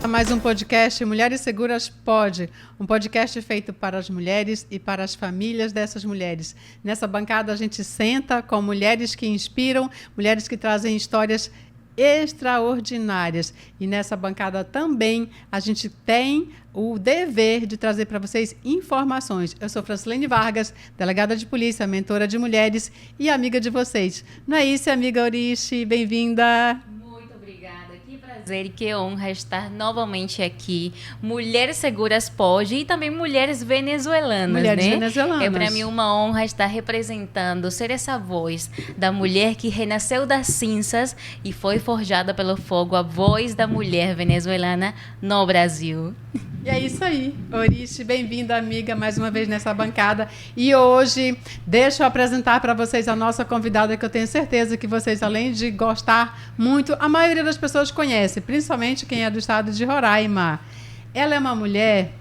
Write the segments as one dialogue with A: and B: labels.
A: Mais um podcast Mulheres Seguras Pode, um podcast feito para as mulheres e para as famílias dessas mulheres. Nessa bancada a gente senta com mulheres que inspiram, mulheres que trazem histórias extraordinárias. E nessa bancada também a gente tem o dever de trazer para vocês informações. Eu sou Francilene Vargas, delegada de polícia, mentora de mulheres e amiga de vocês. Não é isso, amiga Oriche? Bem-vinda!
B: E que honra estar novamente aqui. Mulheres Seguras Pode e também mulheres venezuelanas,
A: mulheres
B: né?
A: venezuelanas.
B: É para mim uma honra estar representando, ser essa voz da mulher que renasceu das cinzas e foi forjada pelo fogo, a voz da mulher venezuelana no Brasil.
A: E é isso aí, Oriche, bem-vinda, amiga, mais uma vez nessa bancada. E hoje, deixa eu apresentar para vocês a nossa convidada, que eu tenho certeza que vocês, além de gostar muito, a maioria das pessoas conhece, principalmente quem é do estado de Roraima. Ela é uma mulher...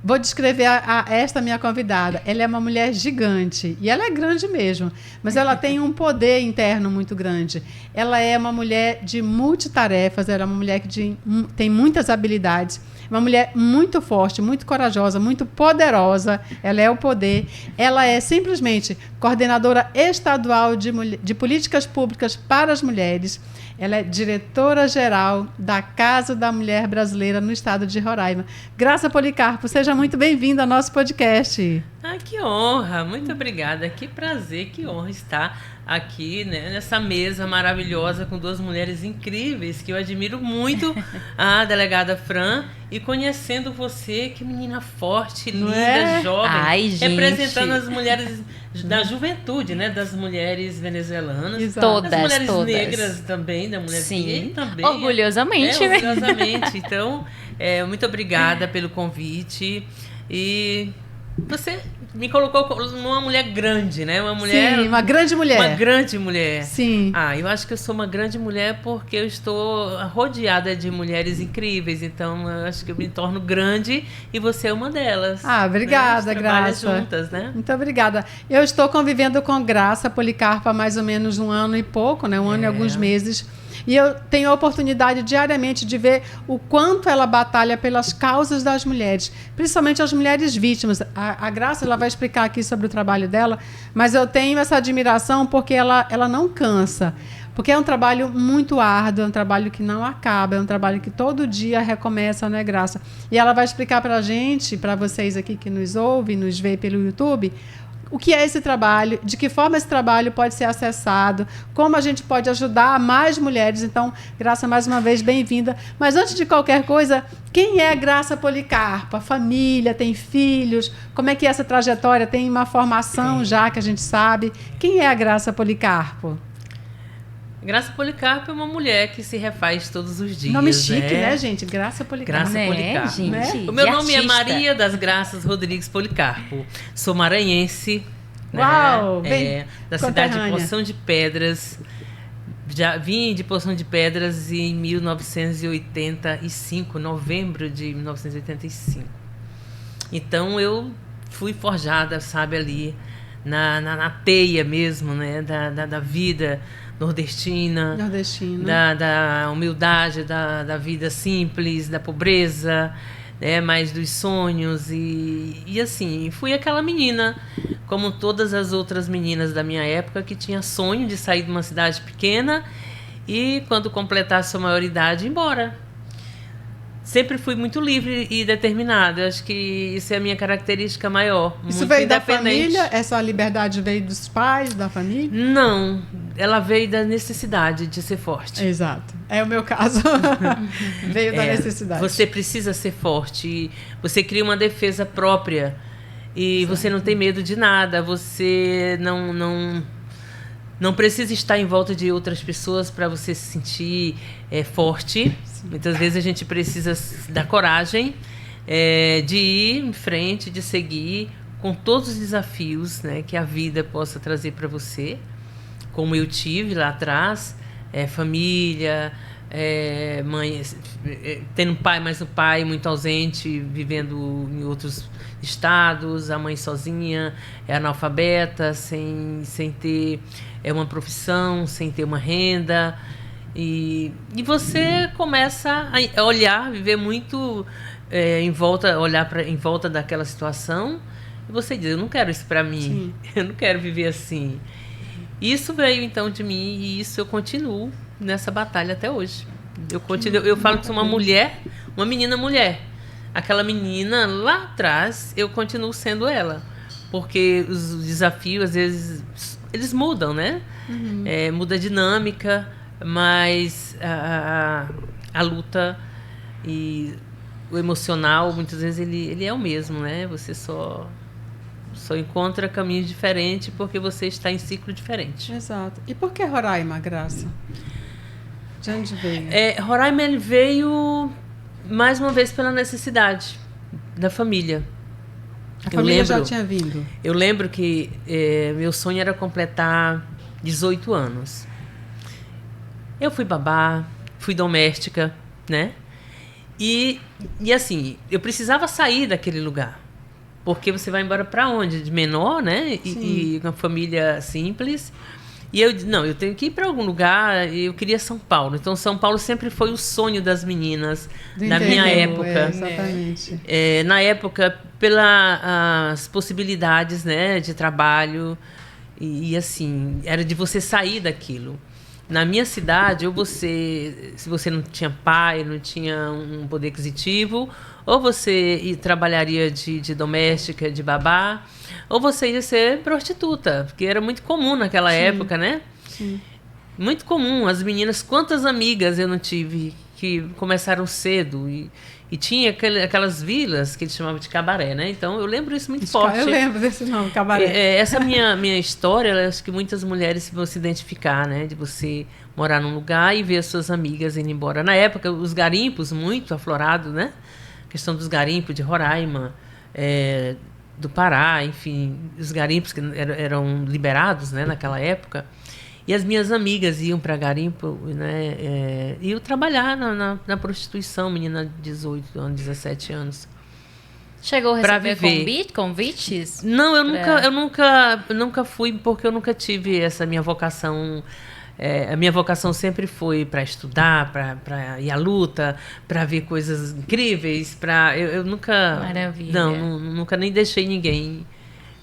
A: Vou descrever esta minha convidada. Ela é uma mulher gigante. E ela é grande mesmo. Mas ela tem um poder interno muito grande. Ela é uma mulher de multitarefas. Ela é uma mulher que tem muitas habilidades. Uma mulher muito forte, muito corajosa, muito poderosa. Ela é o poder. Ela é simplesmente coordenadora estadual de políticas públicas para as mulheres. Ela é diretora-geral da Casa da Mulher Brasileira no estado de Roraima. Graça Policarpo, seja muito bem-vinda ao nosso podcast.
C: Que honra, muito obrigada, que prazer, que honra estar aqui, né, nessa mesa maravilhosa com duas mulheres incríveis que eu admiro muito, a delegada Fran, e conhecendo você, que menina forte, linda, jovem,
B: ai,
C: representando as mulheres da juventude, né, das mulheres venezuelanas,
B: exato.
C: Das mulheres
B: todas.
C: Negras também, da mulher
B: Sim,
C: também.
B: orgulhosamente.
C: Orgulhosamente. Então, muito obrigada pelo convite e você me colocou numa mulher grande, né? Uma mulher...
A: Sim, uma grande mulher.
C: Uma grande mulher.
A: Sim.
C: Eu acho que eu sou uma grande mulher porque eu estou rodeada de mulheres incríveis. Então, eu acho que eu me torno grande e você é uma delas.
A: Obrigada,
C: né?
A: Graça.
C: Juntas, né?
A: Muito obrigada. Eu estou convivendo com Graça Policarpo há mais ou menos 1 ano e pouco, né? 1 ano e alguns meses. E eu tenho a oportunidade diariamente de ver o quanto ela batalha pelas causas das mulheres, principalmente as mulheres vítimas. A Graça ela vai explicar aqui sobre o trabalho dela, mas eu tenho essa admiração porque ela não cansa. Porque é um trabalho muito árduo, é um trabalho que não acaba, é um trabalho que todo dia recomeça, né, Graça? E ela vai explicar para a gente, para vocês aqui que nos ouvem, nos vê pelo YouTube, o que é esse trabalho, de que forma esse trabalho pode ser acessado, como a gente pode ajudar mais mulheres. Então, Graça, mais uma vez, bem-vinda. Mas antes de qualquer coisa, quem é a Graça Policarpo? A família, tem filhos? Como é que é essa trajetória? Tem uma formação já que a gente sabe. Quem é a Graça Policarpo?
C: Graça Policarpo é uma mulher que se refaz todos os dias.
A: Nome chique, né, gente? Graça Policarpo.
C: Graça Policarpo.
B: Gente,
A: né?
C: O meu nome
B: artista.
C: é Maria das Graças Rodrigues Policarpo. Sou maranhense.
A: Uau!
C: Né? Da cidade de Poção de Pedras. Já vim de Poção de Pedras em 1985, novembro de 1985. Então eu fui forjada, sabe, ali na teia mesmo, né, da vida nordestina, da humildade, da vida simples, da pobreza, né, mais dos sonhos e assim, fui aquela menina, como todas as outras meninas da minha época, que tinha sonho de sair de uma cidade pequena e, quando completasse a maioridade, ir embora. Sempre fui muito livre e determinada. Eu acho que isso é a minha característica maior.
A: Isso veio da família? Essa liberdade veio dos pais, da família?
C: Não, ela veio da necessidade de ser forte.
A: Exato. É o meu caso. Veio da necessidade.
C: Você precisa ser forte. Você cria uma defesa própria. E
A: Exato.
C: Você não tem medo de nada. Você não precisa estar em volta de outras pessoas para você se sentir forte. Sim. Muitas vezes a gente precisa da coragem de ir em frente, de seguir com todos os desafios, né, que a vida possa trazer para você, como eu tive lá atrás, família, mãe, tendo pai, mas o pai muito ausente, vivendo em outros estados, a mãe sozinha, analfabeta, sem ter uma profissão, sem ter uma renda. E você começa a olhar, viver muito em volta, em volta daquela situação. E você diz, eu não quero isso para mim. Sim. Eu não quero viver assim. Isso veio então de mim e isso eu continuo nessa batalha até hoje. Eu falo que sou uma mulher, uma menina mulher. Aquela menina lá atrás, eu continuo sendo ela. Porque os desafios, às vezes, eles mudam, né? Uhum. Muda a dinâmica, mas a luta e o emocional, muitas vezes, ele é o mesmo, né? Você só encontra caminhos diferentes porque você está em ciclo diferente.
A: Exato. E por que Roraima, Graça? De onde veio?
C: Roraima, ele veio, mais uma vez, pela necessidade da família.
A: A família já tinha vindo?
C: Eu lembro que meu sonho era completar 18 anos. Eu fui babá, fui doméstica, né? E assim, eu precisava sair daquele lugar. Porque você vai embora para onde? De menor, né? E uma família simples. E eu disse, não, eu tenho que ir para algum lugar. E eu queria São Paulo. Então, São Paulo sempre foi o sonho das meninas da minha época.
A: Exatamente.
C: Na época, pelas possibilidades, né, de trabalho. E assim, era de você sair daquilo. Na minha cidade, se você não tinha pai, não tinha um poder aquisitivo, ou você trabalharia de doméstica, de babá, ou você ia ser prostituta, porque era muito comum naquela época, né? Sim. Muito comum. As meninas, quantas amigas eu não tive que começaram cedo e tinha aquelas vilas que eles chamavam de cabaré, né? Então, eu lembro isso muito forte.
A: Eu lembro desse nome, cabaré.
C: Essa minha história, eu acho que muitas mulheres vão se identificar, né? De você morar num lugar e ver as suas amigas indo embora. Na época, os garimpos, muito aflorados, né? A questão dos garimpos de Roraima, do Pará, enfim, os garimpos que eram liberados, né? Naquela época. E as minhas amigas iam para garimpo, né? Iam trabalhar na prostituição, menina de 18 anos, 17 anos.
B: Chegou a receber convites?
C: Não, eu nunca fui, porque eu nunca tive essa minha vocação. A minha vocação sempre foi para estudar, para ir à luta, para ver coisas incríveis. Eu nunca.
B: Maravilha.
C: Nunca nem deixei ninguém.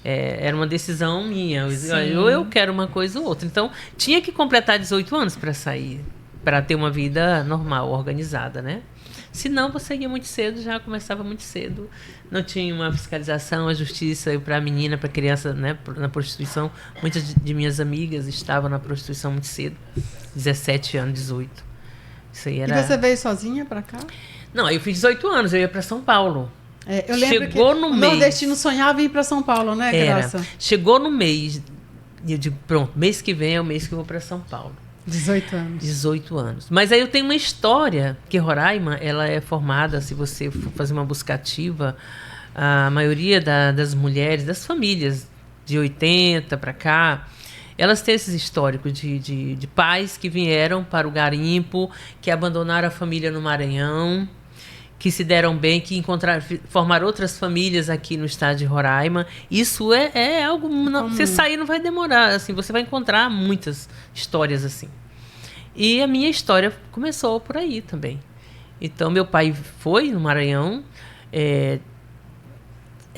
C: Era uma decisão minha. Ou eu quero uma coisa ou outra. Então, tinha que completar 18 anos para sair, para ter uma vida normal, organizada, né? Se não, você ia muito cedo, já começava muito cedo. Não tinha uma fiscalização, a justiça para a menina, para a criança, né, na prostituição. Muitas de minhas amigas estavam na prostituição muito cedo, 17 anos, 18. Isso aí era...
A: E você veio sozinha para cá?
C: Não, eu fiz 18 anos, eu ia para São Paulo.
A: Eu lembro que o nordestino sonhava em ir para São Paulo, né, Graça?
C: Chegou no mês, e eu digo, pronto, mês que vem é o mês que eu vou para São Paulo.
A: 18 anos.
C: 18 anos. Mas aí eu tenho uma história, que Roraima, ela é formada, se você for fazer uma busca ativa, a maioria das mulheres, das famílias de 80 para cá, elas têm esses históricos de pais que vieram para o garimpo, que abandonaram a família no Maranhão, que se deram bem, que formaram outras famílias aqui no estado de Roraima. Isso é algo... Você sair não vai demorar. Assim, você vai encontrar muitas histórias assim. E a minha história começou por aí também. Então, meu pai foi no Maranhão. É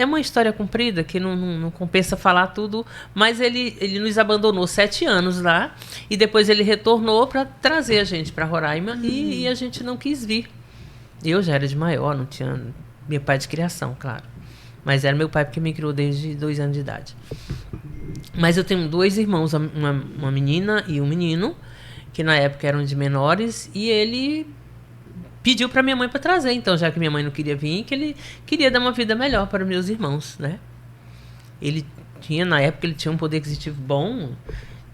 C: uma história comprida, que não compensa falar tudo, mas ele nos abandonou 7 anos lá, e depois ele retornou para trazer a gente para Roraima, e a gente não quis vir. Eu já era de maior, não tinha... Meu pai de criação, claro. Mas era meu pai porque me criou desde 2 anos de idade. Mas eu tenho 2 irmãos, uma menina e um menino, que na época eram de menores, e ele pediu para minha mãe para trazer. Então, já que minha mãe não queria vir, que ele queria dar uma vida melhor para meus irmãos, né? Na época, ele tinha um poder aquisitivo bom,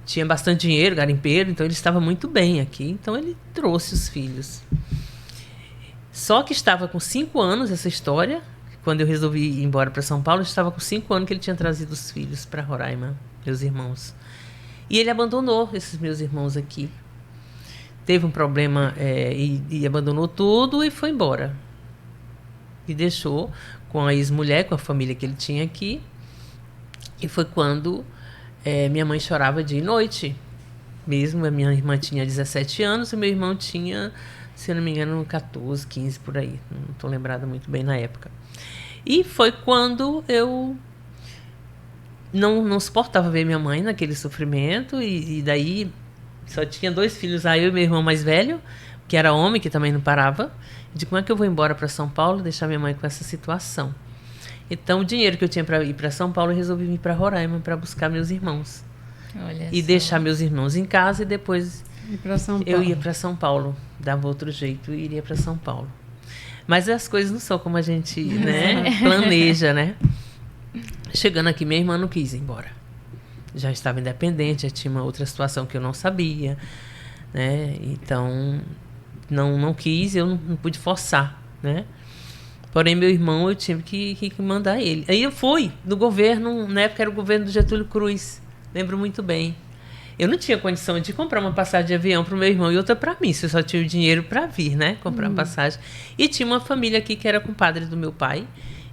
C: tinha bastante dinheiro, garimpeiro, então ele estava muito bem aqui. Então, ele trouxe os filhos. Só que estava com 5 anos essa história. Quando eu resolvi ir embora para São Paulo, estava com 5 anos que ele tinha trazido os filhos para Roraima, meus irmãos. E ele abandonou esses meus irmãos aqui. Teve um problema e abandonou tudo e foi embora. E deixou com a ex-mulher, com a família que ele tinha aqui. E foi quando minha mãe chorava dia e noite. mesmo. A minha irmã tinha 17 anos e meu irmão tinha, se eu não me engano, 14, 15 por aí. Não estou lembrada muito bem na época. E foi quando eu não suportava ver minha mãe naquele sofrimento. E daí só tinha 2 filhos, eu e meu irmão mais velho, que era homem, que também não parava. De como é que eu vou embora para São Paulo e deixar minha mãe com essa situação? Então, o dinheiro que eu tinha para ir para São Paulo, eu resolvi ir para Roraima para buscar meus irmãos.
B: Olha
C: e
B: só.
C: Deixar meus irmãos em casa e depois eu ia para São Paulo. Dava outro jeito e iria para São Paulo. Mas as coisas não são como a gente, né, planeja, né? Chegando aqui, minha irmã não quis ir embora. Já estava independente, já tinha uma outra situação que eu não sabia, né? Então, não quis, eu não pude forçar, né? Porém, meu irmão, eu tive que mandar ele. Aí eu fui do governo, na época era o governo do Getúlio Cruz, lembro muito bem. Eu não tinha condição de comprar uma passagem de avião para o meu irmão e outra para mim, se eu só tinha o dinheiro para vir, né? Comprar uma passagem. E tinha uma família aqui que era compadre do meu pai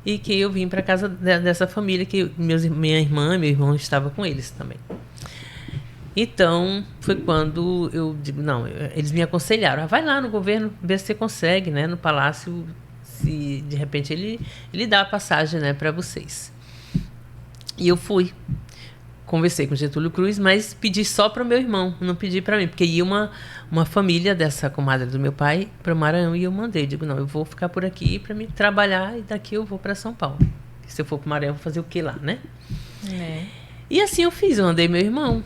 C: e que eu vim para casa dessa família, que minha irmã e meu irmão estavam com eles também. Então, foi quando eu digo, não, eles me aconselharam, vai lá no governo, ver se você consegue, né? No palácio, se de repente ele dá a passagem, né, para vocês. E eu fui. Conversei com Getúlio Cruz, mas pedi só para o meu irmão, não pedi para mim, porque ia uma família dessa comadre do meu pai para o Maranhão e eu mandei. Digo, não, eu vou ficar por aqui para me trabalhar e daqui eu vou para São Paulo. Se eu for para o Maranhão, vou fazer o que lá, né? E assim eu fiz, eu mandei meu irmão.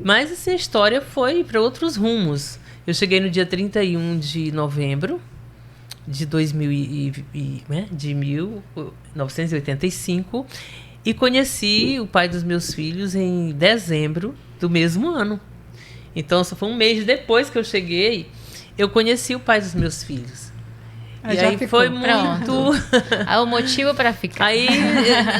C: Mas essa história foi para outros rumos. Eu cheguei no dia 31 de novembro de 1985 e conheci o pai dos meus filhos em dezembro do mesmo ano. Então, só foi um mês depois que eu cheguei, eu conheci o pai dos meus filhos. E aí foi muito...
B: O motivo para ficar.
C: Aí,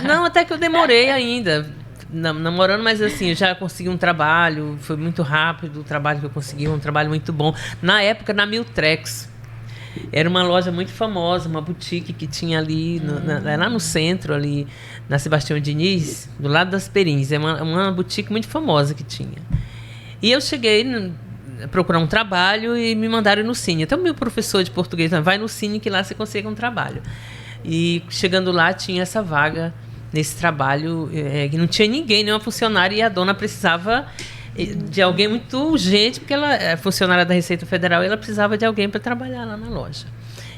C: não, até que eu demorei ainda, namorando, mas assim, eu já consegui um trabalho, foi muito rápido o trabalho que eu consegui, um trabalho muito bom. Na época, na Miltrex. Era uma loja muito famosa, uma boutique que tinha ali, lá no centro, ali na Sebastião Diniz, do lado das Perins. É uma boutique muito famosa que tinha. E eu cheguei a procurar um trabalho e me mandaram no Cine. Até o meu professor de português, vai no Cine que lá você consegue um trabalho. E chegando lá, tinha essa vaga nesse trabalho, que não tinha ninguém, nenhuma funcionária, e a dona precisava de alguém muito urgente, porque ela é funcionária da Receita Federal e ela precisava de alguém para trabalhar lá na loja.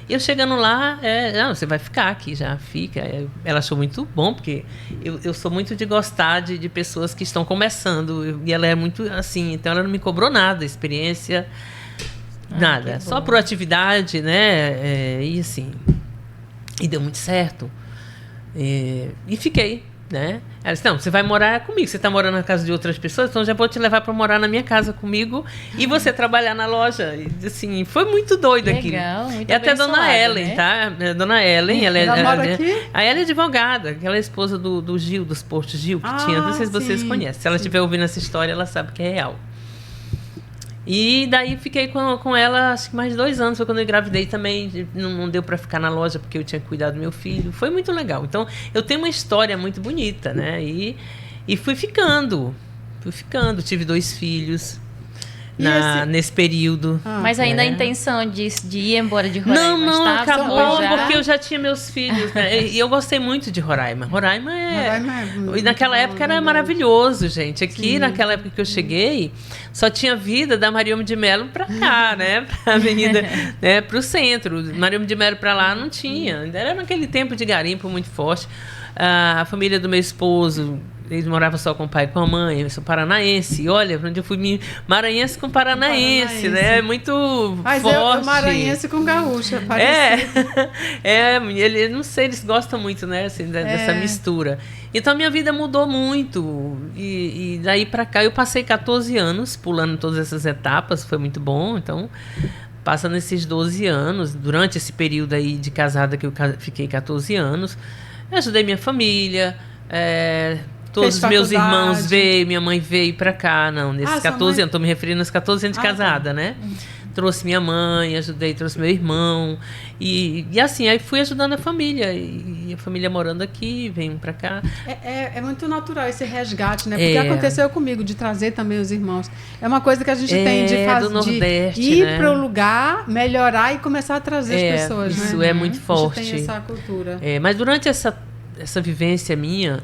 C: E eu chegando lá, não, você vai ficar aqui, já fica. Ela achou muito bom, porque eu sou muito de gostar de pessoas que estão começando, e ela é muito assim, então ela não me cobrou nada, experiência, nada, só por atividade, né? E assim, e deu muito certo. E fiquei, né? Ela disse, não, você vai morar comigo, você está morando na casa de outras pessoas, então já vou te levar para morar na minha casa comigo e você trabalhar na loja. E, assim, foi muito doido aquilo.
B: Legal, muito
C: e até Dona Ellen,
B: né?
C: tá? Dona Ellen,
A: ela mora aqui?
C: Ela é advogada, aquela é esposa do Gil, dos Postos Gil, que tinha, não sei se vocês conhecem. Se ela estiver ouvindo essa história, ela sabe que é real. E daí fiquei com ela, acho que mais de 2 anos. Foi quando eu engravidei também. Não deu para ficar na loja porque eu tinha que cuidar do meu filho. Foi muito legal. Então, eu tenho uma história muito bonita, né? E fui ficando. Tive 2 filhos nesse período.
B: Mas ainda a intenção de ir embora de Roraima?
C: Não, acabou
B: já...
C: porque eu já tinha meus filhos, né? E eu gostei muito de Roraima. Roraima e naquela época era maravilhoso, gente. Aqui, naquela época que eu cheguei, só tinha vida da Mariome de Melo para cá, né? Para a avenida, né? Para o centro. Mariome de Melo para lá não tinha. Ainda era naquele tempo de garimpo muito forte. A família do meu esposo, eles moravam só com o pai e com a mãe. Eu sou paranaense. Olha, onde eu fui maranhense com paranaense, né? Muito forte.
A: Eu maranhense com gaúcha,
C: ele, não sei, eles gostam muito, né? Assim, dessa mistura. Então, a minha vida mudou muito. E daí pra cá, eu passei 14 anos pulando todas essas etapas. Foi muito bom. Então, passando esses 12 anos, durante esse período aí de casada que eu fiquei 14 anos, eu ajudei minha família, todos os meus irmãos veio, minha mãe veio pra cá, nesses 14 anos, estou me referindo aos 14 anos de casada, né? trouxe minha mãe, trouxe meu irmão. E assim, aí fui ajudando a família. E a família morando aqui, venho para cá.
A: É muito natural esse resgate, né? Porque aconteceu comigo, de trazer também os irmãos. É uma coisa que a gente tem de fazer,
C: do Nordeste,
A: de ir,
C: né?
A: para o lugar, melhorar e começar a trazer as pessoas,
C: isso
A: né?
C: é muito forte.
A: A gente tem essa cultura.
C: Mas durante essa vivência minha,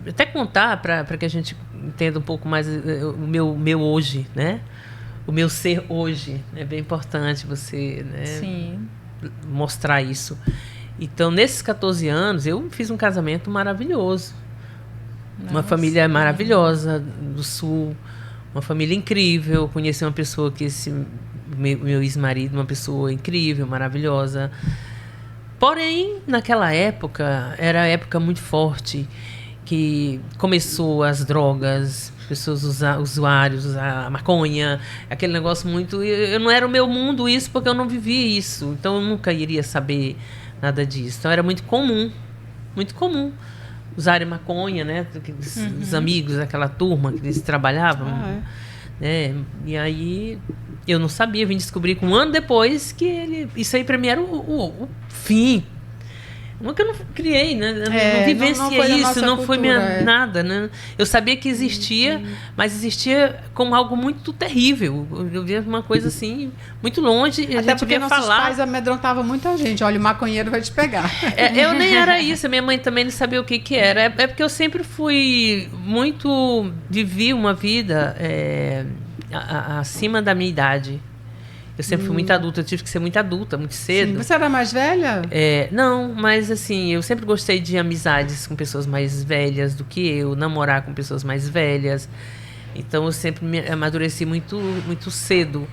C: até contar para que a gente entenda um pouco mais o meu hoje, né? O meu ser hoje. É bem importante você, né,
B: Sim,
C: mostrar isso. Então, nesses 14 anos, eu fiz um casamento maravilhoso. Uma família maravilhosa do Sul, uma família incrível. Conheci uma pessoa que meu ex-marido, uma pessoa incrível, maravilhosa. Porém, naquela época, era a época muito forte que começou as drogas, pessoas usuários, usar maconha, aquele negócio muito... Eu não era o meu mundo isso, porque eu não vivia isso. Então, eu nunca iria saber nada disso. Então, era muito comum usarem maconha, né? Os amigos, aquela turma que eles trabalhavam. Né? E aí, eu não sabia, vim descobrir que um ano depois que isso aí para mim era o fim. Uma que eu não criei, né? Eu não vivenciei isso, não foi nada, né? Eu sabia que existia, mas existia como algo muito terrível. Eu via uma coisa assim, muito longe.
A: Até porque nossos pais amedrontavam muita gente. Olha, o maconheiro vai te pegar.
C: Eu nem era isso. A minha mãe também não sabia o que era. É porque eu sempre vivi uma vida acima da minha idade. Eu sempre fui muito adulta, eu tive que ser muito adulta, muito cedo.
A: Sim. Você era mais velha?
C: Não, mas assim, eu sempre gostei de amizades com pessoas mais velhas do que eu, namorar com pessoas mais velhas. Então eu sempre me amadureci muito, muito cedo.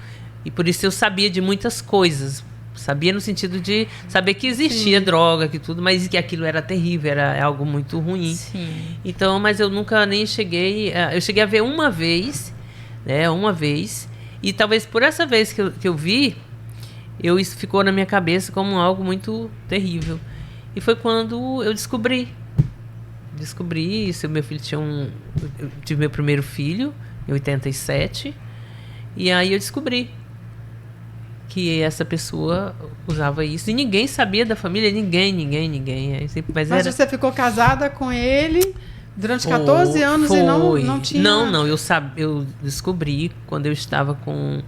C: E por isso eu sabia de muitas coisas. Sabia no sentido de saber que existia droga, que tudo, mas que aquilo era terrível, era algo muito ruim.
B: Sim.
C: Então, mas eu nunca nem cheguei... Eu cheguei a ver uma vez, né? Uma vez... E talvez por essa vez que eu vi, isso ficou na minha cabeça como algo muito terrível. E foi quando eu descobri isso. Meu filho eu tive meu primeiro filho, em 87. E aí eu descobri que essa pessoa usava isso. E ninguém sabia da família, ninguém. Mas
A: você ficou casada com ele... Durante 14 anos e não tinha...
C: Não, eu descobri quando eu estava com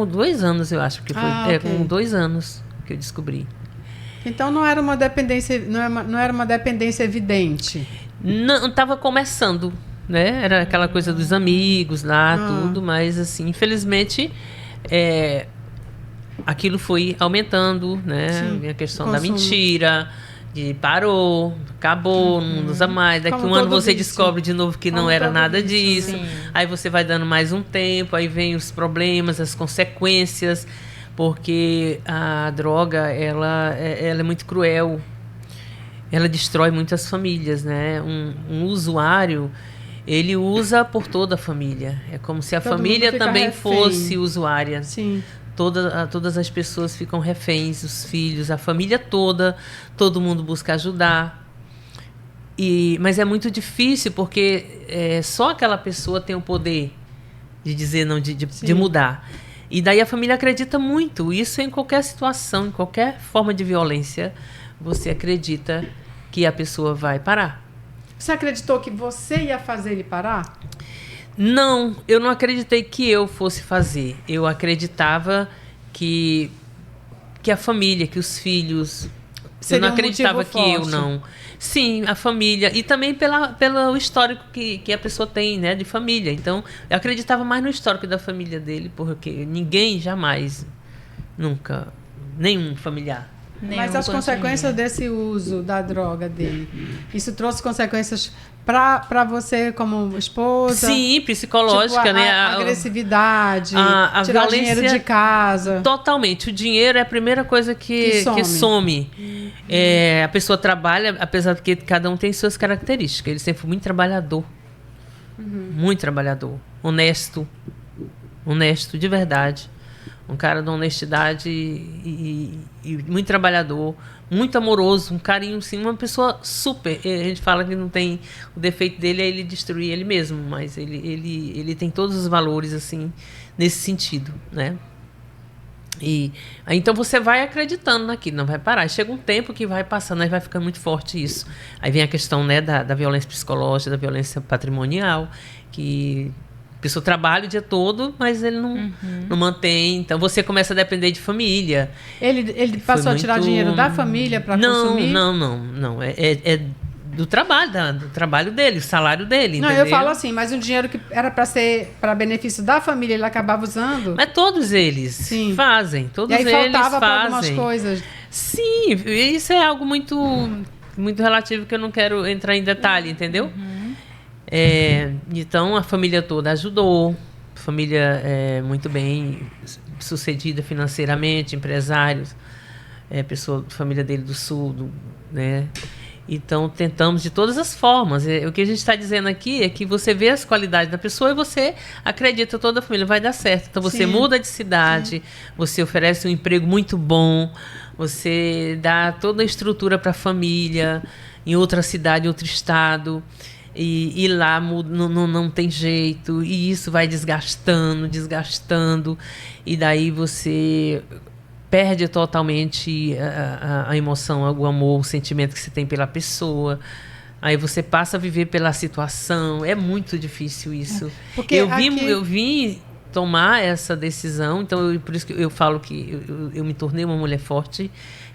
C: 2 anos, eu acho, porque foi com 2 anos que eu descobri.
A: Então não era uma dependência, não era uma dependência evidente?
C: Não, estava começando, né? Era aquela coisa dos amigos lá, tudo, mas assim, infelizmente, aquilo foi aumentando, né? Sim, a questão da mentira... parou, acabou, não usa mais. Daqui um ano você descobre de novo que não era nada disso. Sim. Aí você vai dando mais um tempo, aí vem os problemas, as consequências, porque a droga, ela é muito cruel. Ela destrói muitas famílias, né? Um usuário, ele usa por toda a família. É como se a família também fosse usuária.
A: Sim.
C: Todas as pessoas ficam reféns, os filhos, a família toda, todo mundo busca ajudar. Mas é muito difícil, porque só aquela pessoa tem o poder de dizer não, de mudar. E daí a família acredita muito. Isso em qualquer situação, em qualquer forma de violência, você acredita que a pessoa vai parar.
A: Você acreditou que você ia fazer ele parar?
C: Não, eu não acreditei que eu fosse fazer. Eu acreditava que a família, que os filhos... Eu não acreditava que eu não. Sim, a família. E também pelo histórico que a pessoa tem, né, de família. Então, eu acreditava mais no histórico da família dele, porque ninguém jamais, nunca, nenhum familiar.
A: Mas as consequências desse uso da droga dele, isso trouxe consequências para você como esposa?
C: Sim, psicológica,
A: tipo,
C: né?
A: A agressividade,
C: a
A: tirar
C: violência,
A: dinheiro de casa.
C: Totalmente. O dinheiro é a primeira coisa que some. A pessoa trabalha, apesar de que cada um tem suas características. Ele sempre foi muito trabalhador. Muito trabalhador. Honesto de verdade. Um cara de honestidade e muito trabalhador, muito amoroso, um carinho, sim, uma pessoa super. A gente fala que não tem... O defeito dele é ele destruir ele mesmo, mas ele tem todos os valores, assim, nesse sentido, né? E aí, então você vai acreditando naquilo, não vai parar. Chega um tempo que vai passando, aí vai ficando muito forte isso. Aí vem a questão, né, da violência psicológica, da violência patrimonial, que a pessoa trabalha o dia todo, mas ele não mantém. Então você começa a depender de família.
A: Ele passou a tirar dinheiro da família para consumir?
C: Não. É do trabalho dele, o salário dele.
A: Não,
C: entendeu?
A: eu falo assim, mas um dinheiro que era para ser para benefício da família, ele acabava usando.
C: Mas todos eles fazem. Todos eles fazem.
A: E aí faltava para algumas coisas.
C: Sim, isso é algo muito, muito relativo que eu não quero entrar em detalhe, entendeu? Então a família toda ajudou, família muito bem sucedida financeiramente, empresários, família dele do sul, né? Então tentamos de todas as formas. O que a gente está dizendo aqui é que você vê as qualidades da pessoa e você acredita toda a família vai dar certo. Então você muda de cidade, você oferece um emprego muito bom, você dá toda a estrutura para a família em outra cidade, outro estado. E lá não tem jeito, e isso vai desgastando, e daí você perde totalmente a emoção, o amor, o sentimento que você tem pela pessoa. Aí você passa a viver pela situação. É muito difícil isso. Porque eu vim tomar essa decisão, então por isso que eu falo que eu me tornei uma mulher forte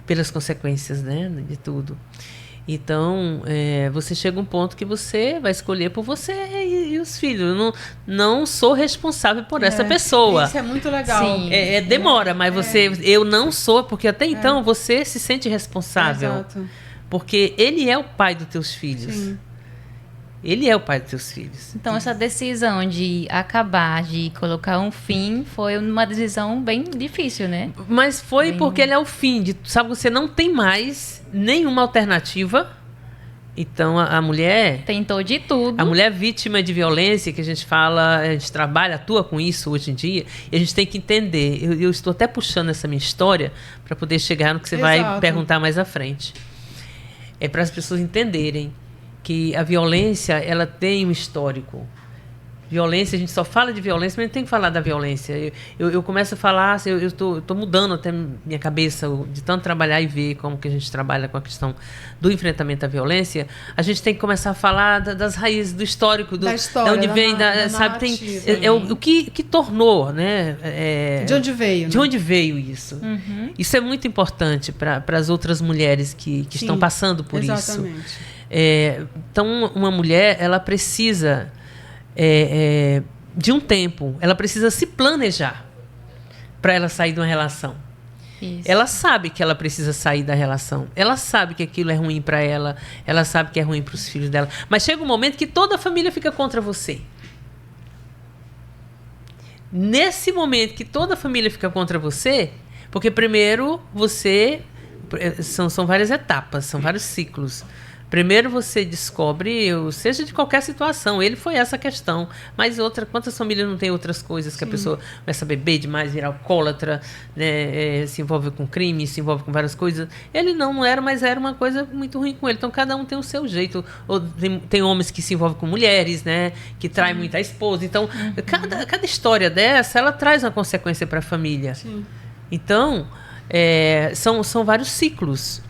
C: pelas consequências, né, de tudo. Então, você chega a um ponto que você vai escolher por você e os filhos. Eu não sou responsável por essa pessoa.
A: Isso é muito legal.
C: Sim. Demora, mas eu não sou, porque até então você se sente responsável.
A: Exato.
C: Porque ele é o pai dos teus filhos. Sim. Ele é o pai dos teus filhos.
B: Então, essa decisão de acabar, de colocar um fim, foi uma decisão bem difícil, né?
C: Mas foi porque ele é o fim. Sabe, você não tem mais nenhuma alternativa. Então, a mulher...
B: tentou de tudo.
C: A mulher vítima de violência, que a gente fala, a gente trabalha, atua com isso hoje em dia, e a gente tem que entender. Eu estou até puxando essa minha história para poder chegar no que você vai perguntar mais à frente. É para as pessoas entenderem que a violência, ela tem um histórico. Violência, a gente só fala de violência, mas não tem que falar da violência. Eu começo a falar, assim, eu estou mudando até minha cabeça, de tanto trabalhar e ver como que a gente trabalha com a questão do enfrentamento à violência. A gente tem que começar a falar das raízes, do histórico,
A: da história,
C: de onde vem, sabe, tem o que tornou, né?
A: De onde veio?
C: De onde veio isso? Isso é muito importante para as outras mulheres que estão passando por isso. Então, uma mulher, ela precisa de um tempo, ela precisa se planejar para ela sair de uma relação. Isso. Ela sabe que ela precisa sair da relação, ela sabe que aquilo é ruim para ela, ela sabe que é ruim para os filhos dela, mas chega um momento que toda a família fica contra você. Nesse momento que toda a família fica contra você, porque primeiro são várias etapas, são vários ciclos. Primeiro você descobre, seja de qualquer situação, ele foi essa questão, mas quantas famílias não tem outras coisas que a pessoa começa a beber demais, virar alcoólatra, né, se envolve com crime, se envolve com várias coisas. Ele não era, mas era uma coisa muito ruim com ele. Então cada um tem o seu jeito. Ou tem homens que se envolvem com mulheres, né, que traem muito a esposa. Então cada história dessa, ela traz uma consequência para a família. Sim. Então são vários ciclos.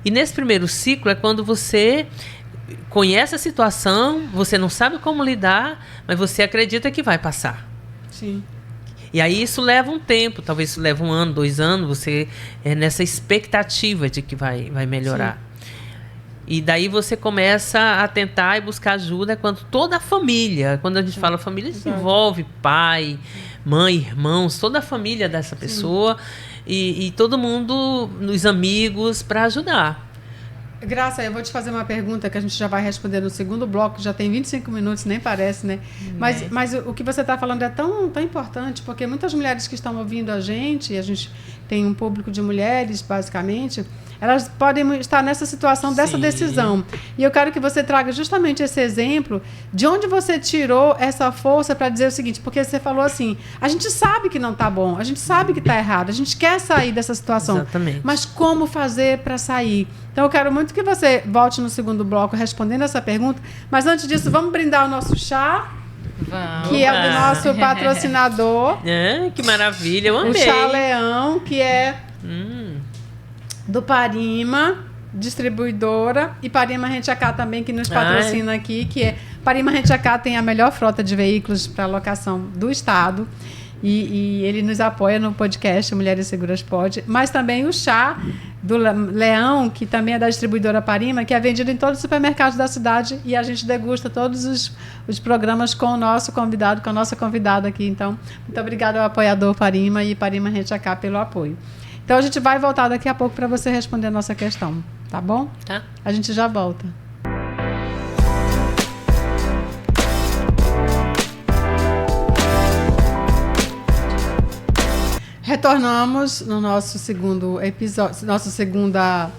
C: E nesse primeiro ciclo é quando você conhece a situação, você não sabe como lidar, mas você acredita que vai passar.
A: Sim.
C: E aí isso leva um tempo, talvez isso leve 1 ano, 2 anos, você nessa expectativa de que vai melhorar. Sim. E daí você começa a tentar e buscar ajuda quando toda a família, quando a gente fala família, se envolve pai, mãe, irmãos, toda a família dessa pessoa. E todo mundo, os amigos, para ajudar.
A: Graça, eu vou te fazer uma pergunta que a gente já vai responder no segundo bloco, já tem 25 minutos, nem parece, né? Mas o que você está falando é tão importante, porque muitas mulheres que estão ouvindo a gente tem um público de mulheres, basicamente, elas podem estar nessa situação dessa decisão. E eu quero que você traga justamente esse exemplo de onde você tirou essa força para dizer o seguinte, porque você falou assim, a gente sabe que não está bom, a gente sabe que está errado, a gente quer sair dessa situação.
C: Exatamente.
A: Mas como fazer para sair? Então, eu quero muito que você volte no segundo bloco respondendo essa pergunta. Mas antes disso, vamos brindar o nosso chá.
B: Vamos.
A: Que é do nosso patrocinador.
C: Que maravilha, eu amei.
A: O Chá Leão, que é do Parima, distribuidora. E Parima Rent-A-Car também, que nos patrocina aqui. Que é Parima Rent-A-Car tem a melhor frota de veículos para locação do estado. E ele nos apoia no podcast Mulheres Seguras Pode. Mas também o chá do Leão, que também é da distribuidora Parima, que é vendido em todos os supermercados da cidade. E a gente degusta todos os programas com o nosso convidado, com a nossa convidada aqui. Então, muito obrigada ao apoiador Parima e Parima Rent-A-Car pelo apoio. Então, a gente vai voltar daqui a pouco para você responder a nossa questão. Tá bom?
C: Tá.
A: A gente já volta. Retornamos no nosso segundo episódio, nossa segunda...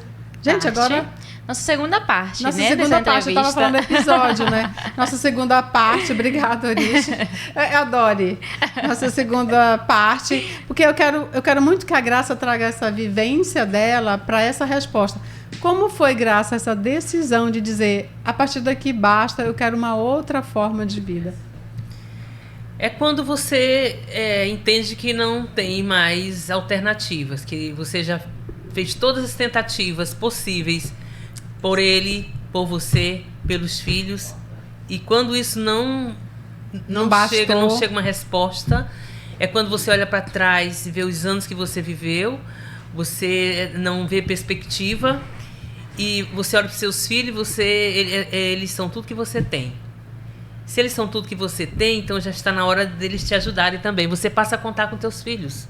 A: Gente,
B: parte.
A: Agora...
B: Nossa segunda parte,
A: Nossa
B: né?
A: segunda parte, eu estava falando episódio, né? Nossa segunda parte, obrigada, Oriche. Adore. Nossa segunda parte, porque eu quero muito que a Graça traga essa vivência dela para essa resposta. Como foi, Graça, essa decisão de dizer, a partir daqui basta, eu quero uma outra forma de vida?
C: É quando você entende que não tem mais alternativas, que você já fez todas as tentativas possíveis por ele, por você, pelos filhos, e quando isso não chega uma resposta, é quando você olha para trás e vê os anos que você viveu, você não vê perspectiva, e você olha para os seus filhos, eles são tudo que você tem. Se eles são tudo que você tem, então já está na hora deles te ajudarem também. Você passa a contar com teus filhos.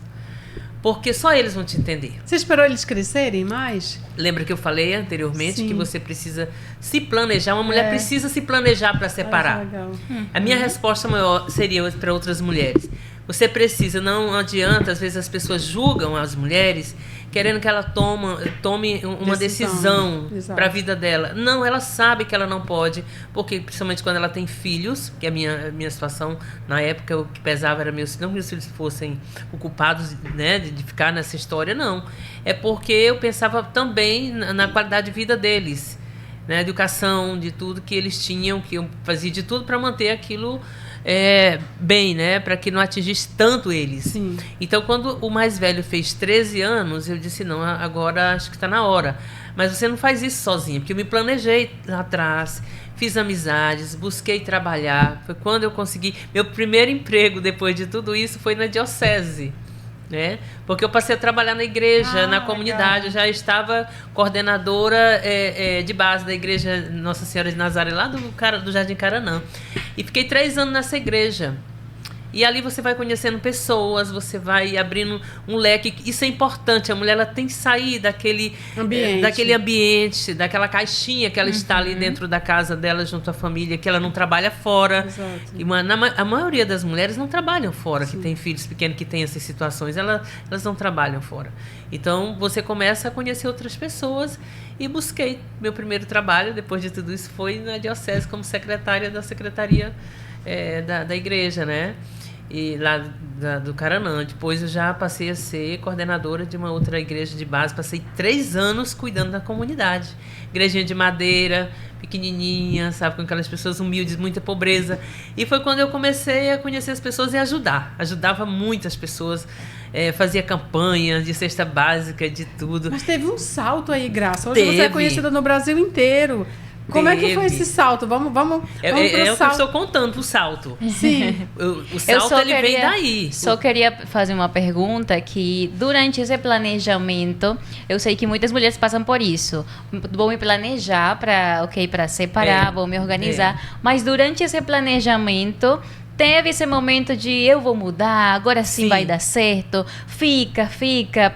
C: Porque só eles vão te entender.
A: Você esperou eles crescerem mais?
C: Lembra que eu falei anteriormente
A: Sim.
C: que você precisa se planejar. Uma mulher precisa se planejar para separar.
A: Legal.
C: A minha resposta maior seria para outras mulheres. Você precisa, não adianta, às vezes as pessoas julgam as mulheres querendo que ela tome uma decisão para a vida dela. Não, ela sabe que ela não pode, porque principalmente quando ela tem filhos, que a minha situação na época, o que pesava era não que meus filhos fossem ocupados, né, de ficar nessa história, não. É porque eu pensava também na qualidade de vida deles, né, educação, de tudo que eles tinham, que eu fazia de tudo para manter aquilo bem, né? Para que não atingisse tanto eles.
A: Sim.
C: Então, quando o mais velho fez 13 anos, eu disse, não, agora acho que está na hora. Mas você não faz isso sozinho, porque eu me planejei lá atrás, fiz amizades, busquei trabalhar. Foi quando eu consegui... Meu primeiro emprego, depois de tudo isso, foi na diocese. Né? Porque eu passei a trabalhar na igreja, na comunidade. Eu já estava coordenadora de base da igreja Nossa Senhora de Nazaré, lá do Jardim Caranã. E fiquei 3 anos nessa igreja. E ali você vai conhecendo pessoas, você vai abrindo um leque. Isso é importante. A mulher ela tem que sair daquele ambiente, daquela caixinha que ela está ali dentro da casa dela, junto à família, que ela não trabalha fora.
A: Exato.
C: E a maioria das mulheres não trabalham fora,
A: Sim.
C: que tem filhos pequenos, que tem essas situações. Elas não trabalham fora. Então, você começa a conhecer outras pessoas. E busquei meu primeiro trabalho, depois de tudo isso, foi na diocese como secretária da secretaria da igreja, né? E lá do Caranã. Depois eu já passei a ser coordenadora de uma outra igreja de base. Passei 3 anos cuidando da comunidade. Igrejinha de madeira, pequenininha, sabe? Com aquelas pessoas humildes, muita pobreza. E foi quando eu comecei a conhecer as pessoas e ajudar. Ajudava muitas pessoas. Fazia campanha de cesta básica, de tudo.
A: Mas teve um salto aí, Graça. Hoje você é conhecida no Brasil inteiro. Como é que foi esse salto? Vamos pro
C: salto. É o que eu estou contando, o salto.
A: Sim.
C: O salto, ele vem daí.
B: Só queria fazer uma pergunta que, durante esse planejamento, eu sei que muitas mulheres passam por isso. Vou me planejar para separar, vou me organizar. Mas durante esse planejamento, teve esse momento de eu vou mudar, agora sim vai dar certo, fica,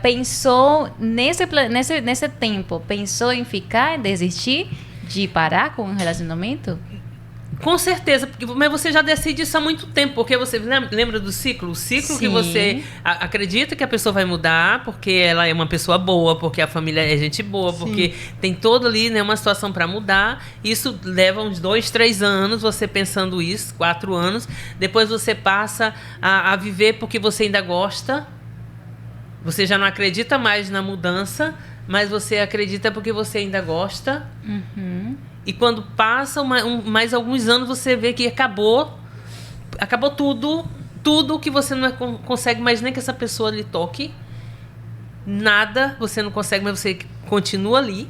B: pensou nesse tempo, pensou em ficar, em desistir, de parar com o relacionamento?
C: Com certeza, mas você já decide isso há muito tempo, porque você lembra do ciclo? O ciclo que você acredita que a pessoa vai mudar, porque ela é uma pessoa boa, porque a família é gente boa, porque tem todo ali, né, uma situação para mudar. Isso leva uns 2, 3 anos, você pensando isso, 4 anos. Depois você passa a viver porque você ainda gosta. Você já não acredita mais na mudança, mas você acredita porque você ainda gosta.
B: Uhum.
C: E quando passa mais alguns anos, você vê que acabou tudo que você não consegue mais nem que essa pessoa lhe toque. Nada, você não consegue, mas você continua ali.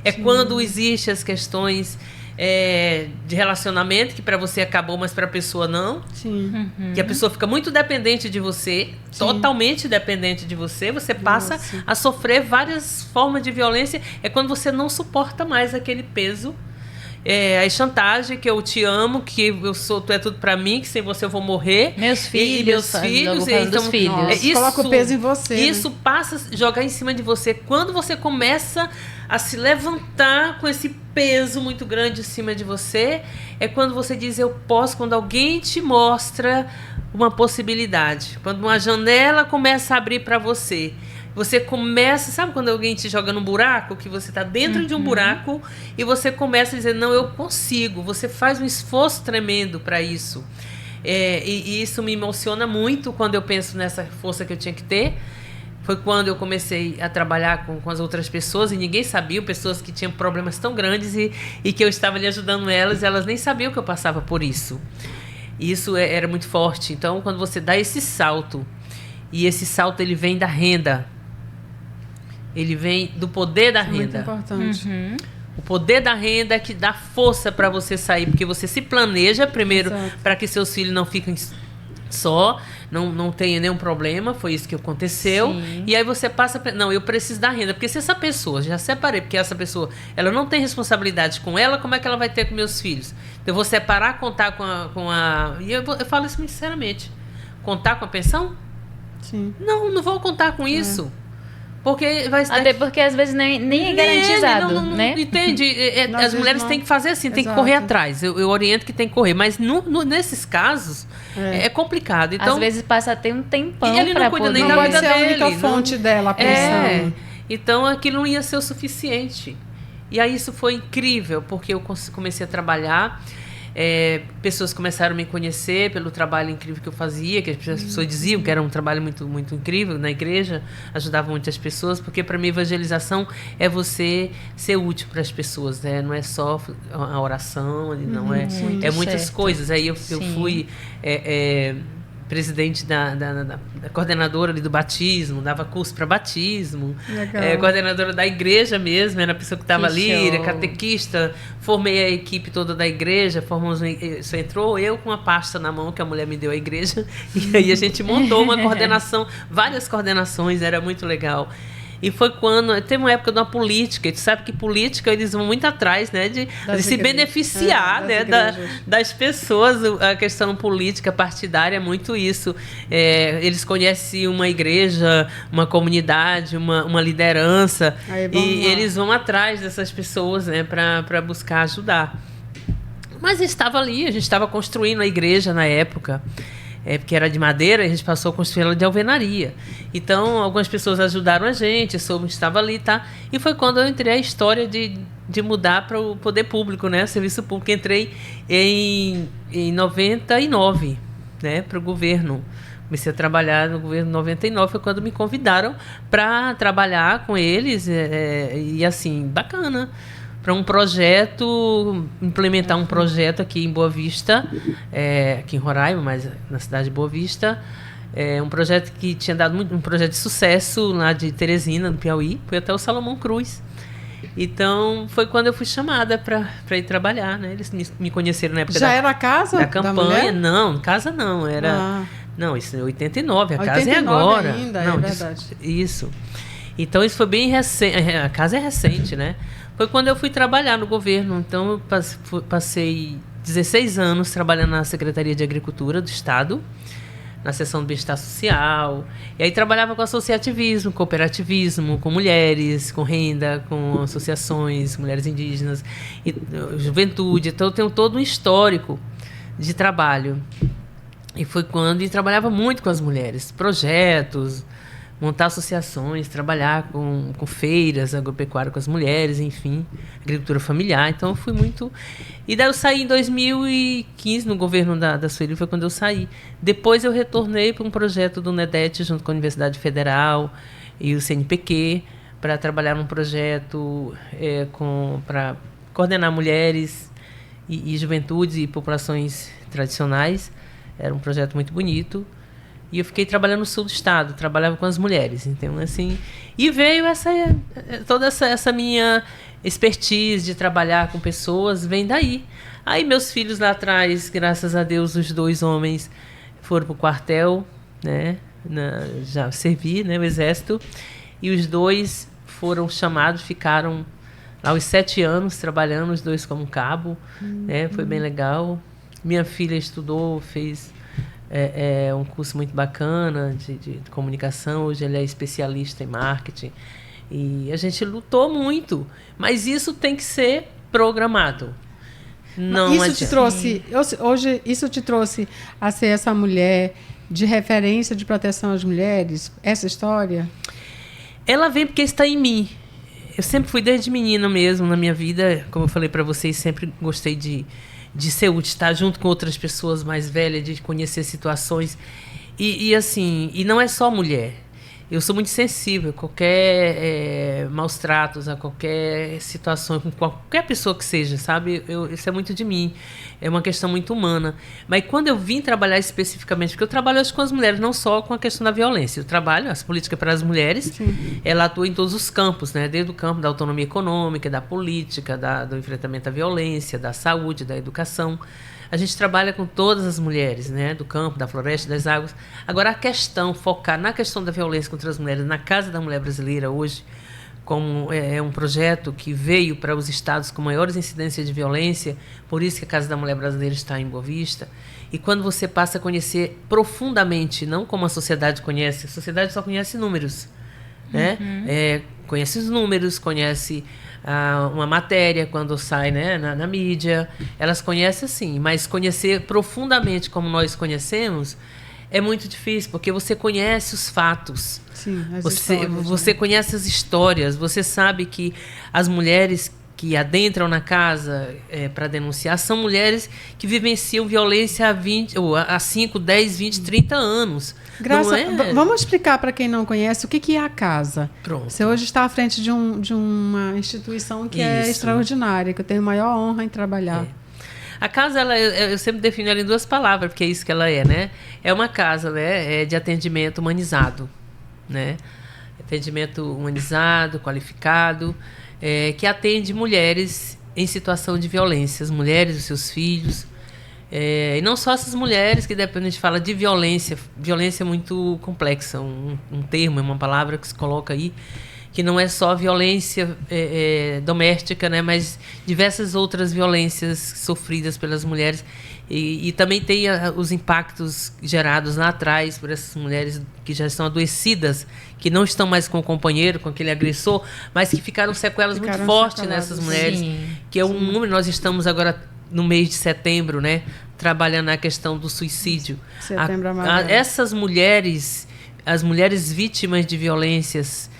C: É quando existem as questões de relacionamento, que para você acabou, mas para a pessoa não.
A: Sim.
C: Que a pessoa fica muito dependente de você, totalmente dependente de você. Você passa a sofrer várias formas de violência. É quando você não suporta mais aquele peso. A chantagem, que eu te amo, que tu é tudo pra mim, que sem você eu vou morrer.
B: Meus filhos.
C: Então,
A: filhos. Coloca o peso em você.
C: Isso passa a jogar em cima de você. Quando você começa a se levantar com esse peso muito grande em cima de você, é quando você diz eu posso, quando alguém te mostra uma possibilidade. Quando uma janela começa a abrir para você. Você começa, sabe quando alguém te joga num buraco, que você está dentro de um buraco e você começa a dizer, não, eu consigo. Você faz um esforço tremendo para isso. E isso me emociona muito quando eu penso nessa força que eu tinha que ter. Foi quando eu comecei a trabalhar com as outras pessoas e ninguém sabia, pessoas que tinham problemas tão grandes e que eu estava ali ajudando elas nem sabiam que eu passava por isso. E isso era muito forte. Então, quando você dá esse salto, e esse salto ele vem da renda, ele vem do poder da renda.
A: Muito importante.
C: O poder da renda é que dá força para você sair, porque você se planeja primeiro para que seus filhos não fiquem só, não tenha nenhum problema, foi isso que aconteceu. Sim. E aí você passa, não, eu preciso da renda, porque se essa pessoa, já separei, porque essa pessoa, ela não tem responsabilidade com ela, como é que ela vai ter com meus filhos? Eu vou separar, contar com a e eu falo isso muito sinceramente, contar com a pensão?
A: Sim.
C: Não vou contar com isso. Porque vai ser...
B: Até porque às vezes nem é garantizado, né?
C: Entende? As mulheres têm que fazer assim, têm que correr atrás. Eu oriento que tem que correr, mas nesses casos é complicado. Então,
B: às vezes passa até um tempão
C: ele não cuida nem da vida dele.
A: Não pode ser a única fonte dela, a pensão.
C: Então aquilo não ia ser o suficiente. E aí isso foi incrível, porque eu comecei a trabalhar. Pessoas começaram a me conhecer pelo trabalho incrível que eu fazia, que as pessoas diziam que era um trabalho muito, muito incrível na igreja, ajudava muitas pessoas, porque para mim evangelização é você ser útil para as pessoas, né? Não é só a oração, não é muitas coisas. Aí eu fui presidente da coordenadora ali do batismo, dava curso para batismo, coordenadora da igreja mesmo, era a pessoa que estava ali, era catequista, formei a equipe toda da igreja, só entrou eu com a pasta na mão que a mulher me deu à igreja, e aí a gente montou uma coordenação, várias coordenações, era muito legal. E foi quando... Teve uma época de uma política. E tu sabe que política, eles vão muito atrás, né? De se beneficiar, né? Das pessoas. A questão política partidária é muito isso. Eles conhecem uma igreja, uma comunidade, uma liderança. E eles vão atrás dessas pessoas, né? Para buscar ajudar. Mas estava ali. A gente estava construindo a igreja na época. Porque era de madeira, a gente passou a construir ela de alvenaria. Então, algumas pessoas ajudaram a gente, estava ali, tá? E foi quando eu entrei a história de mudar para o poder público, né? Serviço público. Entrei em 99, né? Para o governo. Comecei a trabalhar no governo em 99, foi quando me convidaram para trabalhar com eles. E assim, bacana. Para um projeto, implementar um projeto aqui em Boa Vista, aqui em Roraima, mas na cidade de Boa Vista, um projeto que tinha dado um projeto de sucesso lá de Teresina, no Piauí, foi até o Salomão Cruz. Então, foi quando eu fui chamada para ir trabalhar, né? Eles me conheceram na época
A: era a casa
C: da campanha. Não, casa não, era... Não, isso é 89, a casa é agora.
A: Ainda,
C: não,
A: é verdade.
C: Isso. Então, isso foi bem recente, a casa é recente, né? Foi quando eu fui trabalhar no governo. Então, eu passei 16 anos trabalhando na Secretaria de Agricultura do Estado, na seção do bem-estar social. E aí trabalhava com associativismo, cooperativismo, com mulheres, com renda, com associações, mulheres indígenas, e juventude. Então eu tenho todo um histórico de trabalho. E foi quando trabalhava muito com as mulheres, projetos, montar associações, trabalhar com feiras, agropecuária com as mulheres, enfim, agricultura familiar. Então, eu fui muito... E daí eu saí em 2015, no governo da Sueli, foi quando eu saí. Depois eu retornei para um projeto do NEDET, junto com a Universidade Federal e o CNPq, para trabalhar num projeto para coordenar mulheres e juventudes e populações tradicionais. Era um projeto muito bonito. E eu fiquei trabalhando no sul do estado, trabalhava com as mulheres. Então, assim, e veio toda essa minha expertise de trabalhar com pessoas, vem daí. Aí meus filhos lá atrás, graças a Deus, os 2 homens foram para o quartel, né? Já servi, né, o exército. E os 2 foram chamados, ficaram lá os 7 anos trabalhando, os 2 como cabo. Né? Foi bem legal. Minha filha estudou, fez... um curso muito bacana de comunicação. Hoje ele é especialista em marketing. E a gente lutou muito. Mas isso tem que ser programado. Não
A: isso te trouxe... Hoje, isso te trouxe a ser essa mulher de referência de proteção às mulheres? Essa história?
C: Ela vem porque está em mim. Eu sempre fui desde menina mesmo na minha vida. Como eu falei para vocês, sempre gostei de ser útil, estar junto com outras pessoas mais velhas, de conhecer situações. E assim, e não é só mulher. Eu sou muito sensível a qualquer maus tratos, a qualquer situação, com qualquer pessoa que seja, sabe? Isso é muito de mim. É uma questão muito humana. Mas quando eu vim trabalhar especificamente, porque eu trabalho hoje com as mulheres, não só com a questão da violência. Eu trabalho as políticas para as mulheres, sim, ela atua em todos os campos, né? Desde o campo da autonomia econômica, da política, do enfrentamento à violência, da saúde, da educação. A gente trabalha com todas as mulheres, né? Do campo, da floresta, das águas. Agora, a questão, focar na questão da violência contra as mulheres, na Casa da Mulher Brasileira, hoje, como é um projeto que veio para os estados com maiores incidências de violência, por isso que a Casa da Mulher Brasileira está em Boa Vista. E quando você passa a conhecer profundamente, não como a sociedade conhece, a sociedade só conhece números, né? Conhece os números, conhece uma matéria quando sai, né, na mídia. Elas conhecem assim, mas conhecer profundamente como nós conhecemos é muito difícil, porque você conhece os fatos.
A: Sim,
C: você conhece as histórias, você sabe que as mulheres que adentram na casa para denunciar são mulheres que vivenciam violência há 5, 10, 20, 30 anos.
A: Vamos explicar para quem não conhece o que é a casa.
C: Pronto.
A: Você hoje está à frente de uma instituição que é extraordinária, que eu tenho a maior honra em trabalhar.
C: A casa, eu sempre defino ela em 2 palavras, porque é isso que ela é, né? É uma casa, né, de atendimento humanizado, né? Atendimento humanizado, qualificado, que atende mulheres em situação de violência, as mulheres, os seus filhos. E não só essas mulheres, que depois a gente fala de violência. Violência é muito complexa, um termo, é uma palavra que se coloca aí, que não é só violência doméstica, né, mas diversas outras violências sofridas pelas mulheres. E também tem os impactos gerados lá atrás por essas mulheres que já estão adoecidas, que não estão mais com o companheiro, com aquele agressor, mas que ficaram sequelas muito fortes nessas mulheres. Sim, que é um número. Nós estamos agora no mês de setembro, né, trabalhando na questão do suicídio.
A: Setembro Amarelo.
C: Essas mulheres, as mulheres vítimas de violências,